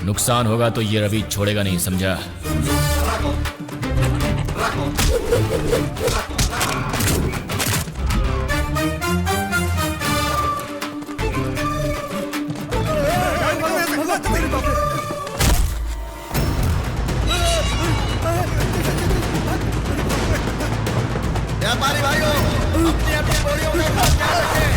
नुकसान होगा तो ये रवि छोड़ेगा नहीं, समझा? व्यापारी भाइयों, अपनी अपनी बोरियों का ख्याल रखें।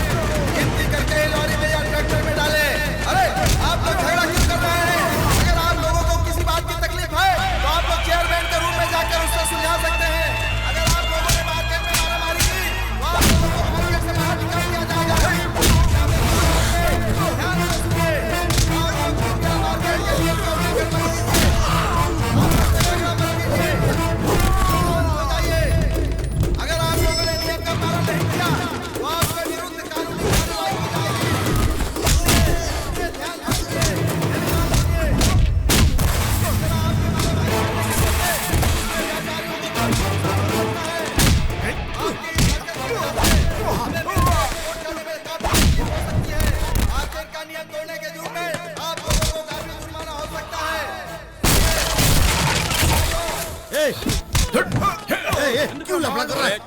गिनती करके लॉरी में या ट्रैक्टर में डालें। अरे आप लोग झगड़ा क्यों कर रहे हैं? अगर आप लोगों को किसी बात की तकलीफ है तो आप लोग चेयरमैन के रूम में जाकर उससे सुलझा सकते हैं। अगर आप लोगों ने मार्केट में मारामारी की तो आप लोगों को मार्केट से बाहर निकाल दिया जाएगा। ध्यान से सुनिए, आप लोग क्या मार्केट के नियम का उल्लंघन मत कीजिए। अगर आप लोगों ने नियम का पालन नहीं किया तो आपके विरुद्ध कानूनी कार्रवाई की जाएगी। ध्यान रखिए। मार्केट का नियम तोड़ने के जुर्म में आप लोगों को काफी जुर्माना हो सकता है। क्यों लफड़ा कर रहा है?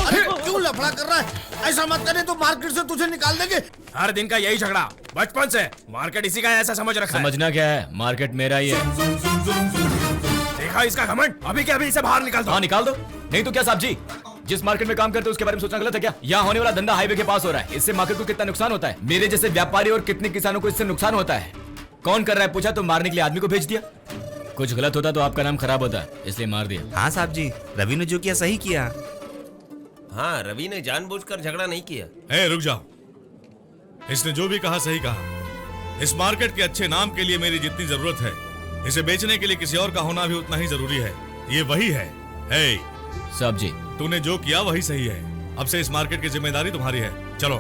अरे क्यों लफड़ा कर रहा है? ऐसा मत करे तो मार्केट से तुझे निकाल देंगे। हर दिन का यही झगड़ा बचपन से। मार्केट इसी का है, ऐसा समझ रखा है। समझना क्या है, मार्केट मेरा ही है। देखा इसका घमंड। अभी के अभी इसे बाहर निकाल दो। हाँ निकाल दो, नहीं तो क्या साहब जी, जिस मार्केट में काम करते हो उसके बारे में सोचना गलत है क्या? यहाँ होने वाला धंधा हाईवे के पास हो रहा है, इससे मार्केट को कितना नुकसान होता है। मेरे जैसे व्यापारी और कितने किसानों को इससे नुकसान होता है। कौन कर रहा है पूछा तो मारने के लिए आदमी को भेज दिया। कुछ गलत होता तो आपका नाम खराब होता, इसलिए मार दिया। हाँ साहब जी, रवि ने जो किया सही किया। हाँ, रवि ने जानबूझकर झगड़ा नहीं किया। रुक जाओ, इसने जो भी कहा सही कहा। इस मार्केट के अच्छे नाम के लिए मेरी जितनी जरूरत है, इसे बेचने के लिए किसी और का होना भी उतना ही जरूरी है। ये वही है। साहब जी, तूने जो किया वही सही है। अब से इस मार्केट की जिम्मेदारी तुम्हारी है। चलो।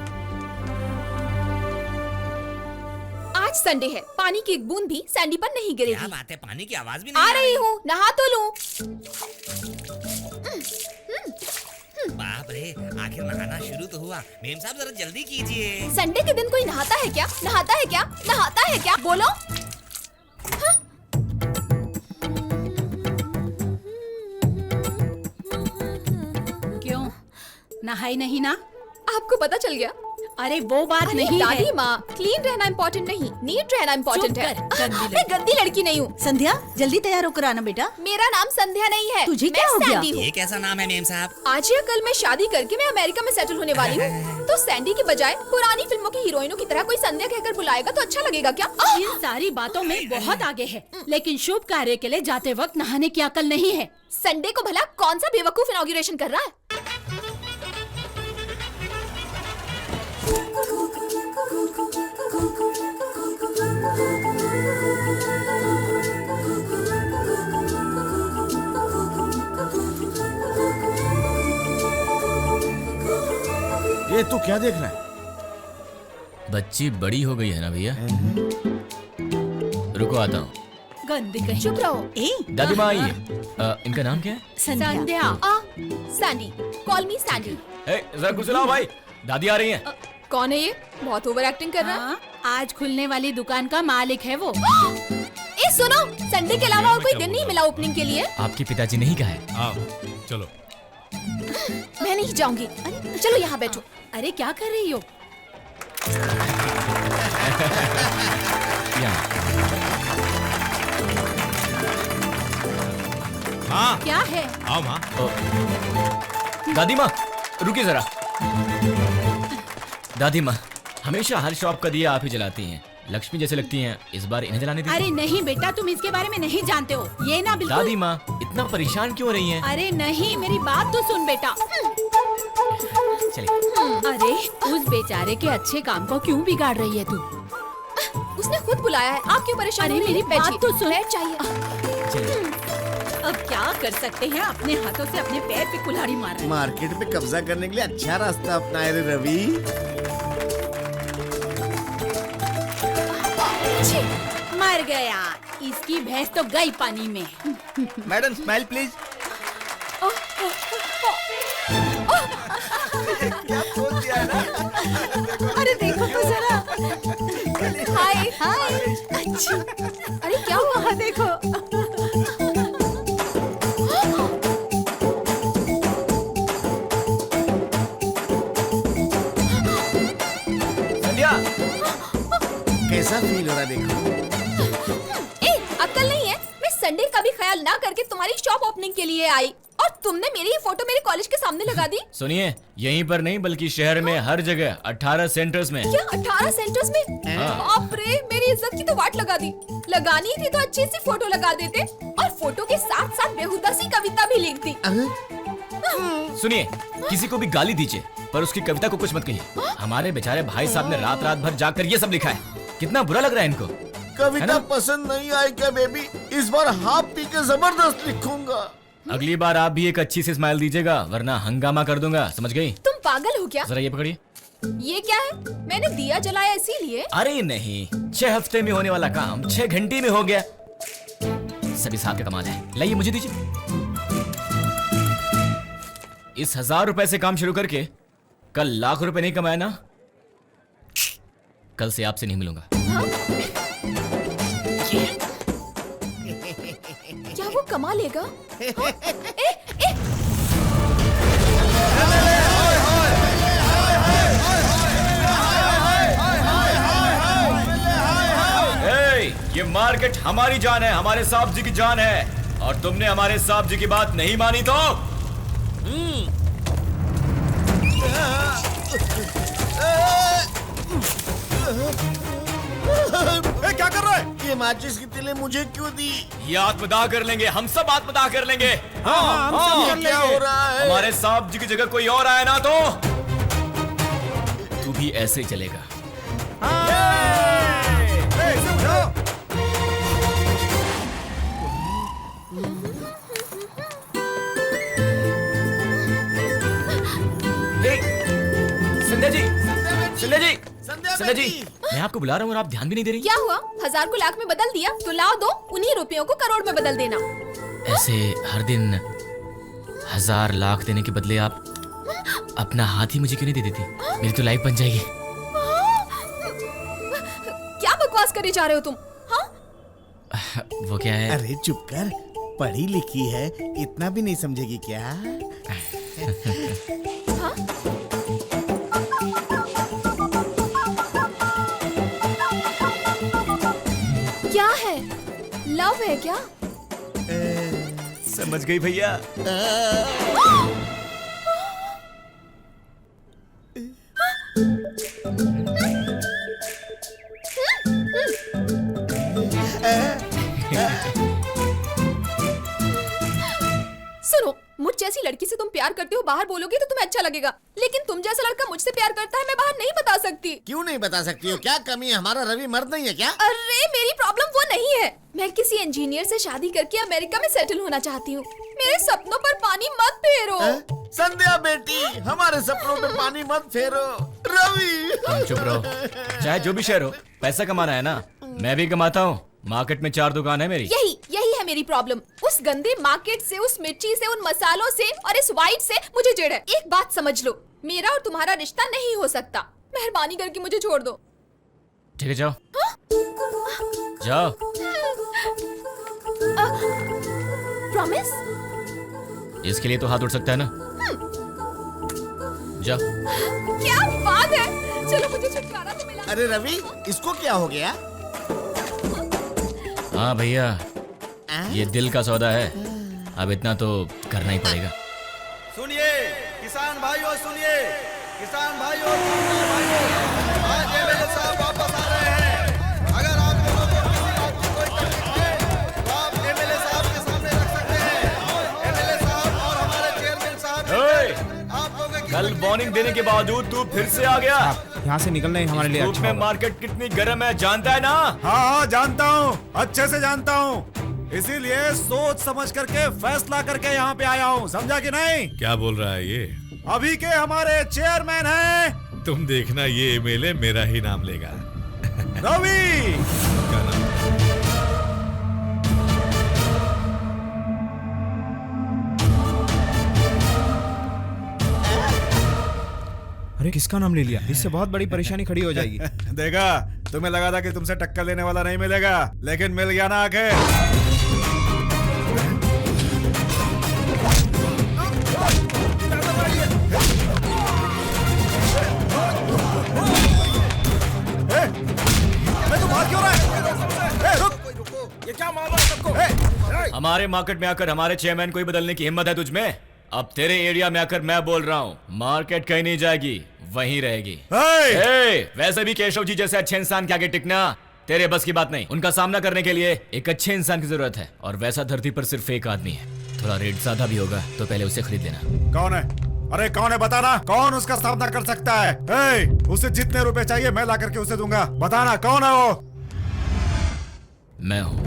आज संडे है, पानी की एक बूंद भी सैंडी पर नहीं गिरेगी। क्या बात है, पानी की आवाज भी नहीं आ रही हूँ, नहा तो लूं। बाप रे, आखिर नहाना शुरू तो हुआ। मेम साहब जरा जल्दी कीजिए। संडे के दिन कोई नहाता है क्या? नहाता है क्या? नहाता है क्या? बोलो। हाँ? क्यों, नहाई नहीं ना? आपको पता चल गया? अरे वो बात नहीं दादी है। माँ, क्लीन रहना इम्पोर्टेंट नहीं, नीट रहना इम्पोर्टेंट है। चुप कर, गंदी मैं गंदी लड़की नहीं हूँ। संध्या जल्दी तैयार होकर आना बेटा। मेरा नाम संध्या नहीं है। तुझे मैं क्या हो गया? सैंडी हूँ। ये कैसा नाम है मेम साहब? आज या कल मैं शादी करके मैं अमेरिका में सेटल होने वाली हूँ। तो सैंडी की बजाय पुरानी फिल्मों की हीरोइनों की तरह कोई संध्या कहकर बुलाएगा तो अच्छा लगेगा क्या? इन सारी बातों में बहुत आगे है, लेकिन शुभ कार्य के लिए जाते वक्त नहाने की अकल नहीं है। संडे को भला कौन सा बेवकूफ इनॉग्रेशन कर रहा है? ये तू क्या देख रहा है? बच्ची बड़ी हो गई है ना भैया। रुको आता हूँ। गंदी कहीं। चुप रहो। दादी माँ आई है। इनका नाम क्या है? Sandhya. Sandy, call me Sandy. जरा कुछ लाओ भाई, दादी आ रही हैं। कौन है ये? बहुत ओवर एक्टिंग कर रहा है। हाँ, आज खुलने वाली दुकान का मालिक है वो। ए सुनो, संडे के अलावा और कोई दिन नहीं मिला ओपनिंग के लिए? आपके पिताजी नहीं कहा है? आओ चलो। मैं नहीं जाऊंगी। चलो यहाँ बैठो। अरे क्या कर रही हो? हाँ क्या है? आओ माँ। दादी माँ रुकिए जरा। दादी माँ, हमेशा हर शॉप का दिया आप ही जलाती हैं। लक्ष्मी जैसे लगती हैं, इस बार इन्हें जलाने दीजिए। अरे नहीं बेटा, तुम इसके बारे में नहीं जानते हो। ये ना बिल्कुल। दादी माँ इतना परेशान क्यों हो रही हैं? अरे नहीं, मेरी बात तो सुन बेटा। चलिए। अरे उस बेचारे के अच्छे काम को क्यों बिगाड़ रही है तू? उसने खुद बुलाया है, आप क्यों परेशान? अरे मेरी बात तो सुन। चाहिए। अब क्या कर सकते हैं, अपने हाथों से अपने पैर पे कुल्हाड़ी मार रहे हैं। मार्केट पे कब्जा करने के लिए अच्छा रास्ता अपनाए रे रवि। मर गया, इसकी भैंस तो गई पानी में। Madam smile please. क्या बोल दिया है ना? अरे देखो तो जरा। हाय हाय। अच्छा अरे क्या हुआ? देखो। संध्या, कैसा फील हो रहा है देखो। ए, अक्ल नहीं है? मैं संडे का भी ख्याल ना करके तुम्हारी शॉप ओपनिंग के लिए आई और तुमने मेरी ये फोटो मेरे कॉलेज के सामने लगा दी। सुनिए, यहीं पर नहीं बल्कि शहर में हर जगह 18 सेंटर्स में। क्या 18 सेंटर्स में? बाप रे, मेरी इज्जत की तो वाट लगा दी। लगानी थी तो अच्छी सी फोटो लगा देते और फोटो के साथ साथ बेहुदा सी कविता भी लिख दी। सुनिए, किसी को भी गाली दीजिए पर उसकी कविता को कुछ मत कहिए। हमारे बेचारे भाई साहब ने रात रात भर जाकर ये सब लिखा है। कितना बुरा लग रहा है इनको। है कविता ना? पसंद नहीं आई क्या बेबी? इस बार हाफ पी के जबरदस्त लिखूंगा। अगली बार आप भी एक अच्छी सी स्माइल दीजिएगा वरना हंगामा कर दूंगा, समझ गई? तुम पागल हो क्या? जरा ये पकड़िए। ये क्या है? मैंने दिया जलाया इसीलिए। अरे नहीं, 6 हफ्ते में होने वाला काम 6 घंटे में हो गया। सभी साथ का कमाल है। लाइए मुझे दीजिए। इस 1000 रुपए से काम शुरू करके कल लाख रुपए नहीं कमाया ना, कल से आपसे नहीं मिलूंगा। क्या वो कमा लेगा? ये मार्केट हमारी जान है, हमारे साहब जी की जान है और तुमने हमारे साहब जी की बात नहीं मानी तो क्या कर रहा है? ये माचिस की तिले मुझे क्यों दी? ये आत्मदाह कर लेंगे, हम सब आत्मदाह कर लेंगे। ये क्या हो रहा है? हमारे साहब जी की जगह कोई और आया ना तो तू भी ऐसे ही चलेगा। संध्या जी, संध्या जी, संध्या जी, मैं आपको बुला रहा हूँ और आप ध्यान भी नहीं दे रही। क्या हुआ? 1000 को लाख में बदल दिया तो लाओ दो, उन्हीं रुपयों को करोड़ में बदल देना। ऐसे हर दिन 1000 लाख देने के बदले आप अपना हाथ ही मुझे क्यों नहीं दे देती? मेरी तो लाइफ बन जाएगी। क्या बकवास करे जा रहे हो तुम? हाँ? वो क्या है? अरे चुप कर, पढ़ी लिखी है, इतना भी नहीं समझेगी क्या? क्या है? लव है क्या? समझ गई भैया। सुनो, मुझ जैसी लड़की से तुम प्यार करते हो बाहर बोलोगे तो तुम्हें अच्छा लगेगा, लेकिन तुम जैसा लड़का मुझसे प्यार करता है मैं बाहर नहीं बता सकती। क्यों नहीं बता सकती हो? क्या कमी है? हमारा रवि मर्द नहीं है क्या? अरे मेरी प्रॉब्लम वो नहीं है। मैं किसी इंजीनियर से शादी करके अमेरिका में सेटल होना चाहती हूँ। मेरे सपनों पर पानी मत फेरो। संध्या बेटी, हमारे सपनों पे पानी मत फेरो। रवि, तुम चुप रहो। चाहे जो भी शहर हो, पैसा कमाना है ना। मैं भी कमाता हूँ। मार्केट में 4 दुकान है मेरी। यही है मेरी प्रॉब्लम। उस गंदे मार्केट से, उस मिर्ची से, उन मसालों से और इस वाइट से मुझे चिढ़ है। एक बात समझ लो, मेरा और तुम्हारा रिश्ता नहीं हो सकता। मेहरबानी करके मुझे छोड़ दो। ठीक है, जाओ। जाओ। प्रॉमिस? इसके लिए तो हाथ उठ सकता है ना। जाओ। क्या बात है, चलो मुझे छुटकारा तो मिला। अरे रवि, इसको क्या हो गया? हाँ भैया, ये दिल का सौदा है। अब इतना तो करना ही पड़ेगा। सुनिए किसान भाइयों, सुनिए किसान भाइयों, आज एमएलए साहब वापस आ रहे हैं। अगर आप लोगों को किसी बात की कोई तकलीफ है तो आप एमएलए साहब के सामने रख सकते हैं। एमएलए साहब और हमारे चेयरमैन साहब, आप लोगों की कल वार्निंग देने के बावजूद तू फिर से आ गया। यहाँ से निकलना ही हमारे लिए धूप अच्छा में होगा। मार्केट कितनी गर्म है जानता है ना। हाँ जानता हूँ, अच्छे से जानता हूँ। इसीलिए सोच समझ करके फैसला करके यहाँ पे आया हूँ, समझा कि नहीं? क्या बोल रहा है ये? अभी के हमारे चेयरमैन हैं तुम देखना, ये एमएलए मेरा ही नाम लेगा। रवि। क्या नाम? अरे किसका नाम ले लिया? इससे बहुत बड़ी परेशानी खड़ी हो जाएगी। देखा, तुम्हें लगा था कि तुमसे टक्कर लेने वाला नहीं मिलेगा, लेकिन मिल गया ना आखिर। मैं तो भाग क्यों रहा है? रुक! ये क्या मार रहा है सबको? हमारे मार्केट में आकर हमारे चेयरमैन को ही बदलने की हिम्मत है तुझमें? अब तेरे एरिया में आकर मैं बोल रहा हूँ, मार्केट कहीं नहीं जाएगी, वहीं रहेगी। वैसे भी केशव जी जैसे अच्छे इंसान के आगे टिकना तेरे बस की बात नहीं। उनका सामना करने के लिए एक अच्छे इंसान की जरूरत है, और वैसा धरती पर सिर्फ एक आदमी है। थोड़ा रेट ज्यादा भी होगा तो पहले उसे खरीद लेना। कौन है? अरे कौन है, बताना। कौन उसका सामना कर सकता है? उसे जितने रुपए चाहिए मैं ला करके उसे दूंगा। बताना कौन है वो? मैं हूँ।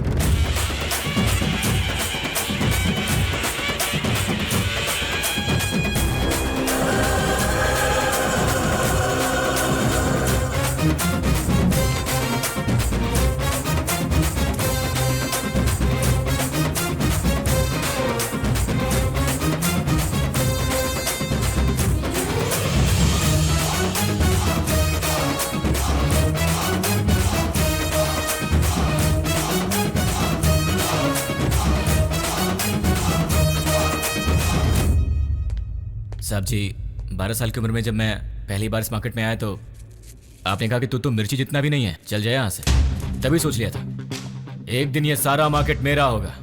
साहब जी, 12 साल की उम्र में जब मैं पहली बार इस मार्केट में आया तो आपने कहा कि तू तो मिर्ची जितना भी नहीं है, चल जाए यहाँ से। तभी सोच लिया था एक दिन ये सारा मार्केट मेरा होगा।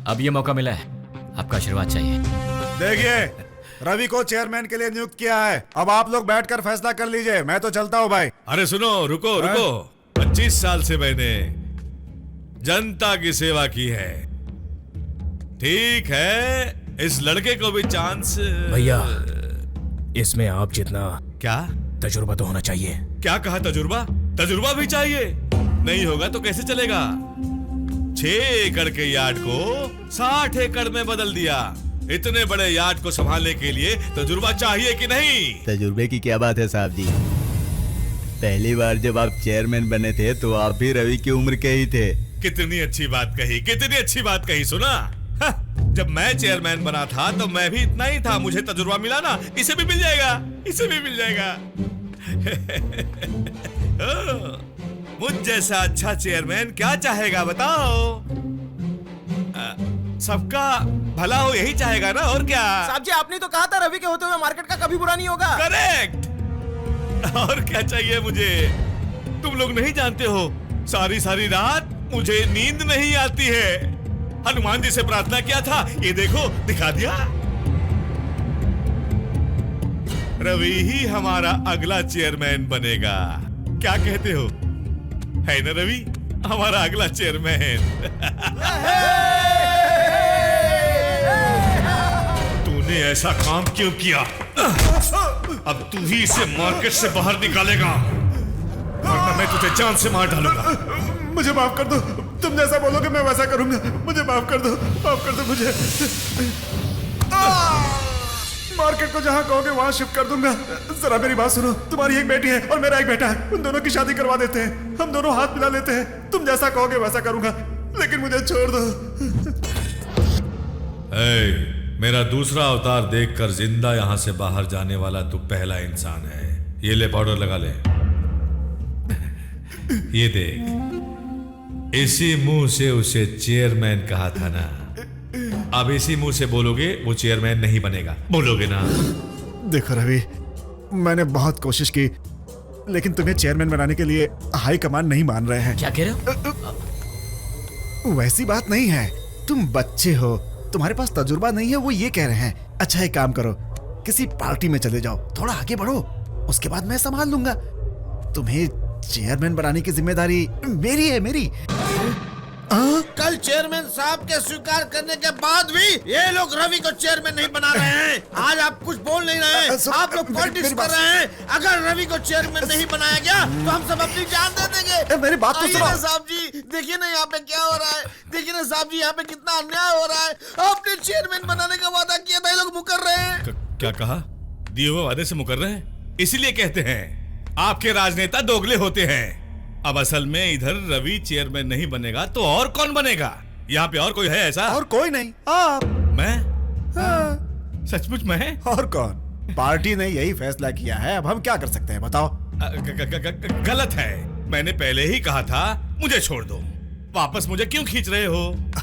अब ये मौका मिला है, आपका आशीर्वाद चाहिए। देखिए, रवि को चेयरमैन के लिए नियुक्त किया है। अब आप लोग बैठकर फैसला कर लीजिए। मैं तो चलता हूँ भाई। अरे सुनो, रुको रुको। 25 साल से मैंने जनता की सेवा की है। ठीक है, इस लड़के को भी चांस। भैया, इसमें आप जितना क्या तजुर्बा तो होना चाहिए। क्या कहा? तजुर्बा? तजुर्बा भी चाहिए? नहीं होगा तो कैसे चलेगा? 6 एकड़ के यार्ड को 60 एकड़ में बदल दिया। इतने बड़े यार्ड को संभालने के लिए तजुर्बा चाहिए कि नहीं? तजुर्बे की क्या बात है साहब जी? पहली बार जब आप चेयरमैन बने थे तो आप भी रवि की उम्र के ही थे। कितनी अच्छी बात कही, कितनी अच्छी बात कही। सुना, जब मैं चेयरमैन बना था तो मैं भी इतना ही था। मुझे तजुर्बा मिला ना, इसे भी मिल जाएगा, इसे भी मिल जाएगा। मुझ जैसा अच्छा चेयरमैन क्या चाहेगा बताओ? सबका भला हो यही चाहेगा ना, और क्या? साहब जी, आपने तो कहा था रवि के होते हुए मार्केट का कभी बुरा नहीं होगा। करेक्ट। और क्या चाहिए मुझे? तुम लोग नहीं जानते हो, सारी सारी रात मुझे नींद नहीं आती है। हनुमान जी से प्रार्थना किया था, ये देखो दिखा दिया। रवि ही हमारा अगला चेयरमैन बनेगा। क्या कहते हो? है ना रवि हमारा अगला चेयरमैन? तूने ऐसा काम क्यों किया? अब तू ही इसे मार्केट से बाहर निकालेगा, वरना मैं तुझे जान से मार डालूंगा। मुझे माफ कर दो। तुम जैसा बोलोगे मैं वैसा करूंगा। मुझे माफ कर दो, माफ कर दो मुझे। मार्केट को जहां कहोगे वहां शिफ्ट कर दूंगा। जरा मेरी बात सुनो, तुम्हारी एक बेटी है और मेरा एक बेटा है। उन दोनों की शादी करवा देते हैं, हम दोनों हाथ मिला लेते हैं। तुम जैसा कहोगे वैसा करूंगा, लेकिन मुझे छोड़ दो। मेरा दूसरा अवतार देखकर जिंदा यहां से बाहर जाने वाला तू पहला इंसान है। ये ले, पाउडर लगा ले। ये देख, इसी मुंह से उसे चेयरमैन कहा था ना। अब इसी मुंह से बोलोगे वो चेयरमैन नहीं बनेगा, बोलोगे ना? देखो रवि, मैंने बहुत कोशिश की, लेकिन तुम्हें चेयरमैन बनाने के लिए हाई कमान नहीं मान रहे हैं। क्या कह रहे हो? वैसी बात नहीं है, तुम बच्चे हो, तुम्हारे पास तजुर्बा नहीं है, वो ये कह रहे हैं। अच्छा एक काम करो, किसी पार्टी में चले जाओ, थोड़ा आगे बढ़ो, उसके बाद मैं संभाल लूंगा। तुम्हें चेयरमैन बनाने की जिम्मेदारी मेरी है, मेरी। कल चेयरमैन साहब के स्वीकार करने के बाद भी ये लोग रवि को चेयरमैन नहीं बना रहे हैं। आज आप कुछ बोल नहीं रहे हैं, आप लोग पॉलिटिक्स कर रहे हैं। अगर रवि को चेयरमैन नहीं बनाया गया तो हम सब अपनी जान दे देंगे। मेरी बात तो सुनो साहब जी, देखिए ना यहाँ पे क्या हो रहा है। देखिए ना साहब जी, यहाँ पे कितना अन्याय हो रहा है। आपने चेयरमैन बनाने का वादा किया था, ये लोग मुकर रहे हैं। क्या कहा? दिए हुए वादे से मुकर रहे हैं? इसीलिए कहते हैं आपके राजनेता दोगले होते हैं। अब असल में इधर रवि चेयरमैन नहीं बनेगा तो और कौन बनेगा? यहाँ पे और कोई है ऐसा? और कोई नहीं, आप। मैं? सचमुच मैं? और कौन? पार्टी ने यही फैसला किया है, अब हम क्या कर सकते हैं बताओ। गलत है। मैंने पहले ही कहा था मुझे छोड़ दो। वापस मुझे क्यों खींच रहे हो?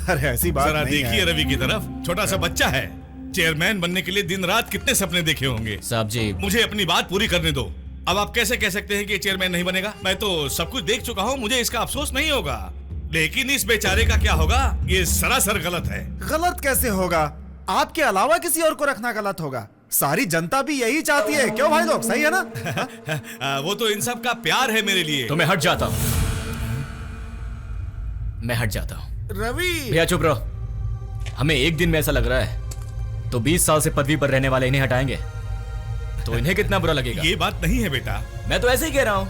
अरे ऐसी बात जरा नहीं देखिए है। रवि की तरफ, छोटा सा बच्चा है। चेयरमैन बनने के लिए दिन रात कितने सपने देखे होंगे। साहब जी, मुझे अपनी बात पूरी करने दो। अब आप कैसे कह सकते हैं कि चेयरमैन नहीं बनेगा? मैं तो सब कुछ देख चुका हूँ, मुझे इसका अफसोस नहीं होगा। लेकिन इस बेचारे का क्या होगा, ये सरासर गलत है। गलत कैसे होगा? आपके अलावा किसी और को रखना गलत होगा। सारी जनता भी यही चाहती है, क्यों भाई लोग? सही है ना? वो तो इन सब का प्यार है मेरे लिए। तो मैं हट जाता हूँ, मैं हट जाता हूँ। रवि भैया चुप रहो। हमें एक दिन में ऐसा लग रहा है तो 20 साल से पदवी पर रहने वाले इन्हें हटाएंगे तो इन्हें कितना बुरा लगेगा। ये बात नहीं है बेटा। मैं तो ऐसे ही कह रहा हूँ।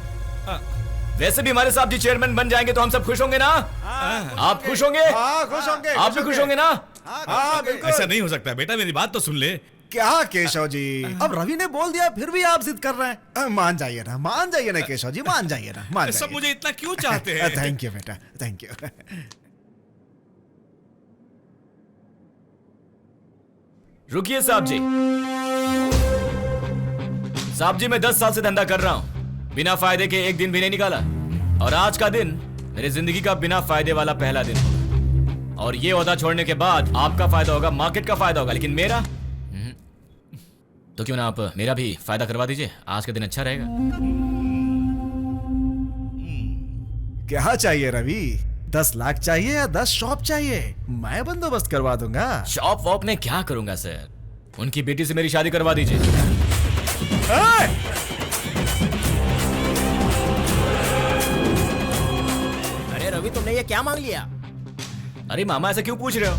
वैसे भी हमारे साहब जी चेयरमैन बन जाएंगे तो हम सब खुश होंगे ना? आप खुश होंगे? हाँ खुश होंगे। आप भी खुश होंगे ना? हाँ बिल्कुल। ऐसा नहीं हो सकता बेटा, मेरी बात तो सुन ले। क्या केशव जी, अब रवि ने बोल दिया फिर भी आप जिद कर रहे हैं। मान जाइए ना, मान जाइए ना केशव जी, मान जाइए ना, मान सब जाइए। मुझे इतना क्यों चाहते हैं? थैंक यू बेटा, थैंक यू। रुकिए साहब जी। साहब जी, मैं 10 साल से धंधा कर रहा हूं, बिना फायदे के एक दिन भी नहीं निकाला। और आज का दिन मेरी जिंदगी का बिना फायदे वाला पहला दिन होगा। और ये ओहदा छोड़ने के बाद आपका फायदा होगा, मार्केट का फायदा होगा, लेकिन मेरा तो क्यों ना आप मेरा भी फायदा करवा दीजिए। आज का दिन अच्छा रहेगा। क्या चाहिए रवि? 10 लाख चाहिए या 10 शॉप चाहिए? मैं बंदोबस्त करवा दूंगा। शॉप वॉप में क्या करूंगा सर? उनकी बेटी से मेरी शादी करवा दीजिए। अरे रवि, तुमने ये क्या मांग लिया? अरे मामा, ऐसा क्यों पूछ रहे हो?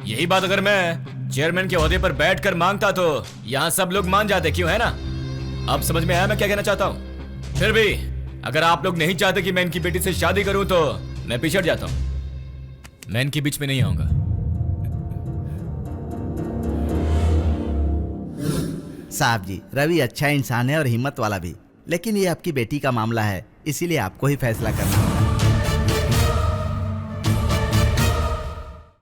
यही बात अगर मैं चेयरमैन के ओहदे पर बैठकर मांगता तो यहाँ सब लोग मान जाते, क्यों है ना? अब समझ में आया मैं क्या कहना चाहता हूँ। फिर भी अगर आप लोग नहीं चाहते कि मैं इनकी बेटी से शादी करूं तो मैं पीछे हट जाता हूं। मैं इनके बीच में नहीं आऊंगा। साहब जी, रवि अच्छा इंसान है और हिम्मत वाला भी, लेकिन ये आपकी बेटी का मामला है, इसीलिए आपको ही फैसला करना होगा।